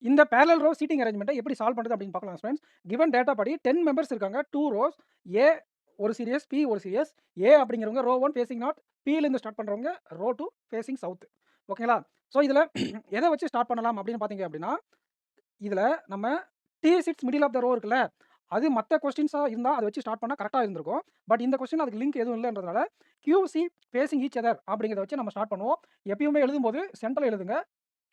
இந்த parallel row seating அரேஞ்ச்மெண்ட்ட எப்படி solve பண்றது அப்படின்னு பார்க்கலாம் ஃபிரெண்ட்ஸ். கிவன் டேட்டா படி 10 மெம்பர்ஸ் இருக்காங்க. 2 ரோஸ். ஏ ஒரு சீரியஸ், பி ஒரு சீரியஸ். ஏ அப்படிங்கிறவங்க ரோ 1 ஃபேசிங் நார்த், பிலேருந்து ஸ்டார்ட் பண்றவங்க ரோ 2 ஃபேசிங் சவுத். ஓகேங்களா? ஸோ இதில எத வச்சு ஸ்டார்ட் பண்ணலாம் அப்படின்னு பார்த்தீங்க அப்படின்னா, இதில நம்ம D sits middle of the row இருக்குல்ல, அது மத்த கொஸ்டின்ஸா இருந்தா அத வச்சு ஸ்டார்ட் பண்ணா கரெக்ட்டா இருந்திருக்கும். பட் இந்த கொஸ்டின் அதுக்கு லிங்க் எதுவும் இல்லன்றதுனால, Q, C facing each other அப்படிங்கிறத வச்சு நம்ம ஸ்டார்ட் பண்ணுவோம். எப்பயுமே எழுதும்போது சென்டர்ல எழுதுங்க.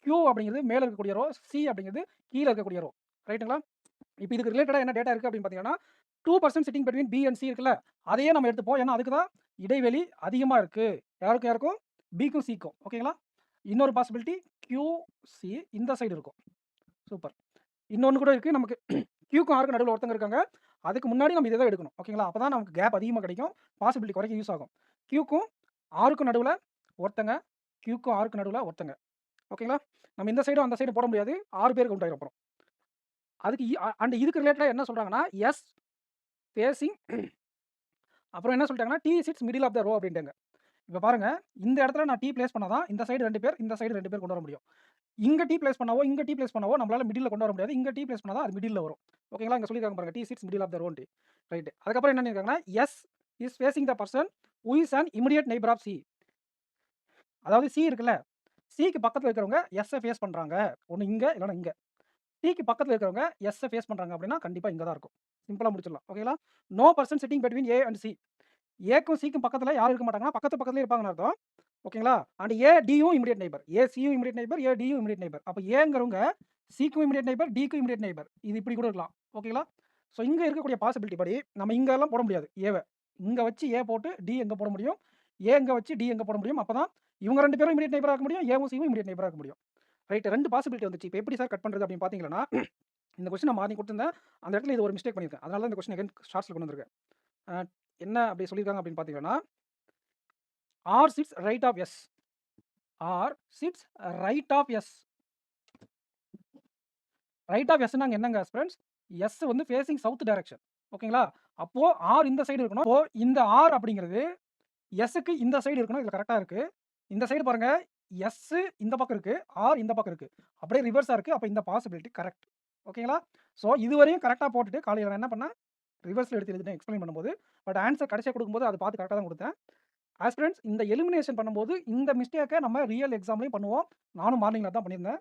கியூ அப்படிங்கிறது மேல இருக்கக்கூடிய ரோ, சி அப்படிங்கிறது கீழ இருக்கக்கூடிய ரோ. ரைட்டுங்களா? இப்ப இதுக்கு ரிலேட்டடா என்ன டேட்டா இருக்கு அப்படின்னு பார்த்தீங்கன்னா, 2% sitting between B and C இருக்குல்ல, அதையே நம்ம எடுத்துப்போம். ஏன்னா, அதுக்கு தான் இடைவெளி அதிகமா இருக்கு. யாருக்கும் யாருக்கும்? பிக்கும் சிக்கும். ஓகேங்களா? இன்னொரு பாசிபிலிட்டி கியூ, சி இந்த சைடு இருக்கும். சூப்பர். இன்னொன்னு கூட இருக்கு. நமக்கு கியூக்கும் ஆர்க்கும் நடுவுல ஒருத்தங்க இருக்காங்க. அதுக்கு முன்னாடி நம்ம இத தான் எடுக்கணும். ஓகேங்களா? அப்பதான் நமக்கு கேப் அதிகமா கிடைக்கும். பாசிபிலிட்டி குறைக்க யூஸ் ஆகும். கியூக்கும் ஆர்க்கும் நடுவுல ஒருத்தங்க, கியூக்கும் ஆர்க்கும் நடுவுல ஒருத்தங்க. ஓகேங்களா? நம்ம இந்த சைடும், அந்த சைடும் போட முடியாது. 6 பேர் கவுண்ட் ஆயிரும் அப்புறம். அதுக்கு அண்ட் இதுக்கு ரிலேட்டடா என்ன சொல்றாங்கன்னா, எஸ் ஃபேசிங் அப்புறம் என்ன சொல்லிட்டாங்கன்னா, D sits middle of the row அப்படின்ட்டாங்க. இப்ப பாருங்க, இந்த இடத்துல நான் டி பிளேஸ் பண்ணா தான், இந்த சைடு 2 பேர், இந்த சைடு 2 பேர் கொண்டு வர முடியும். இங்க டி பிளேஸ் பண்ணாவோ, இங்க டி பிளேஸ் பண்ணாவோ நம்மளால மிடில்ல கொண்டு வர முடியாது. இங்க டி பிளேஸ் பண்ணா தான் அது மிடில்ல வரும். ஓகேங்களா? இங்க சொல்லியிருக்காங்க பாருங்க, D sits middle of the round. Right. அதுக்கப்புறம் என்ன பண்ணியிருக்காங்கன்னா, S is facing the person who is an immediate neighbour of C. அதாவது சி இருக்குல்ல, சிக்கு பக்கத்துல இருக்கிறவங்க எஸ்ஸ ஃபேஸ் பண்றாங்க. ஒண்ணு இங்க, இல்லன்னா இங்க. டிக்கு பக்கத்துல இருக்கிறவங்க எஸ்ஸ ஃபேஸ் பண்றாங்க அப்படின்னா, கண்டிப்பா இங்க தான் இருக்கும். சிம்பிளா முடிச்சிடலாம். ஓகேங்களா? No person sitting between A and C. ஏக்கும் சிக்கும் பக்கத்துல யாரும் இருக்க மாட்டாங்கன்னா, பக்கத்திலேயே இருப்பாங்கன்னு அர்த்தம். ஓகேங்களா? அண்ட் ஏ, டியும் இமிடியேட் நெய்பர். ஏ சியும் இமிடியேட் நெய்பர், ஏ டியும் இமிடியேட் நெய்பர். அப்ப ஏங்கிறவங்க சிக்கும் இமிடியேட் நெய்பர், டிக்கும் இமிடியேட் நெய்பர். இது இப்படி கூட இருக்கலாம். ஓகேங்களா? ஸோ இங்க இருக்கக்கூடிய பாசிபிலிட்டி படி நம்ம இங்கலாம் போட முடியாது ஏவ. இங்க வச்சு ஏ போட்டு டி எங்க போட முடியும்? ஏ இங்க வச்சு டி எங்க போட முடியும்? அப்பதான் இவங்க 2 பேரும் இமிடியேட் நெய்பரா இருக்க முடியும். ஏவும் சியும் இமிடியேட் நெய்பரா இருக்க முடியும். ரைட் 2 பாசிபிலிட்டி வந்துச்சு. இப்ப எப்படி சார் கட் பண்றது அப்படின்னு பார்த்தீங்கன்னா, இந்த கொஸ்டின் நான் மார்னிங் குடுத்திருந்தேன். அந்த இடத்துல இது ஒரு மிஸ்டேக் பண்ணியிருக்கேன். அதனால தான் இந்த கொஸ்டின் அகைன் ஷார்ட்ஸ்ல கொண்டு வந்திருக்கேன். அ என்ன அப்படி சொல்லியிருக்காங்க அப்படின்னு பார்த்தீங்கன்னா, R sits right of S. R sits right of S. Right of எஸ்ன்னா அங்க என்னங்க ஃபிரெண்ட்ஸ்? எஸ் வந்து ஃபேசிங் சவுத் டைரக்ஷன். ஓகேங்களா? அப்போ ஆர் இந்த சைடு இருக்கணும். அப்போ இந்த ஆர் அப்படிங்கிறது எஸ்ஸுக்கு இந்த சைடு இருக்கணும். இதுல கரெக்ட்டா இருக்கு. இந்த சைடு பாருங்க, எஸ் இந்த பக்கம் இருக்கு. ஆர் இந்த பக்கம் இருக்கு. அப்படியே ரிவர்ஸா இருக்கு. அப்ப இந்த பாசிபிலிட்டி கரெக்ட். ஓகேங்களா? ஸோ இதுவரையும் கரெக்ட்டா போட்டுட்டு காலையில நான் என்ன பண்ணேன், ரிவர்ஸ்ல எடுத்து எழுதிட்டேன் எக்ஸ்ப்ளைன் பண்ணும்போது. பட் ஆன்ஸர் கடைசியா குடுக்கும்போது அத பார்த்து கரெக்ட்டா தான் குடுத்தேன். ஆஸ்பிரண்ட்ஸ் இந்த எலிமினேஷன் பண்ணும்போது இந்த மிஸ்டேக்க நம்ம ரியல் எக்ஸாம்லயும் பண்ணுவோம். நானும் மார்னிங்ல அதான் பண்ணியிருந்தேன்.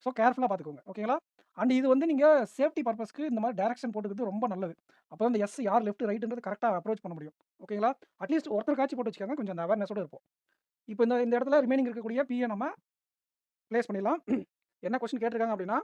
ஸோ கேர்ஃபுல்லா பார்த்துக்கோங்க. ஓகேங்களா? அண்ட் இது வந்து நீங்க சேஃப்டி பர்ப்பஸ்க்கு இந்த மாரி டைரக்ஷன் போட்டுக்கிறது ரொம்ப நல்லது. அப்பதான் இந்த எஸ் யார் லெஃப்ட், ரைட்ன்றது கரெக்ட்டா அப்ரோச் பண்ண முடியும். ஓகேங்களா? அட்லீஸ்ட் ஒருத்தருக்காச்சும் போட்டு வச்சுக்கோங்க. கொஞ்சம் அந்த அவேர்னஸோட இருப்போம். இப்ப இந்த இந்த இடத்துல ரிமைனிங் இருக்கக்கூடிய பிய நம்ம பிளேஸ் பண்ணிடலாம். என்ன கொஸ்டின் கேட்டிருக்காங்க அப்படின்னா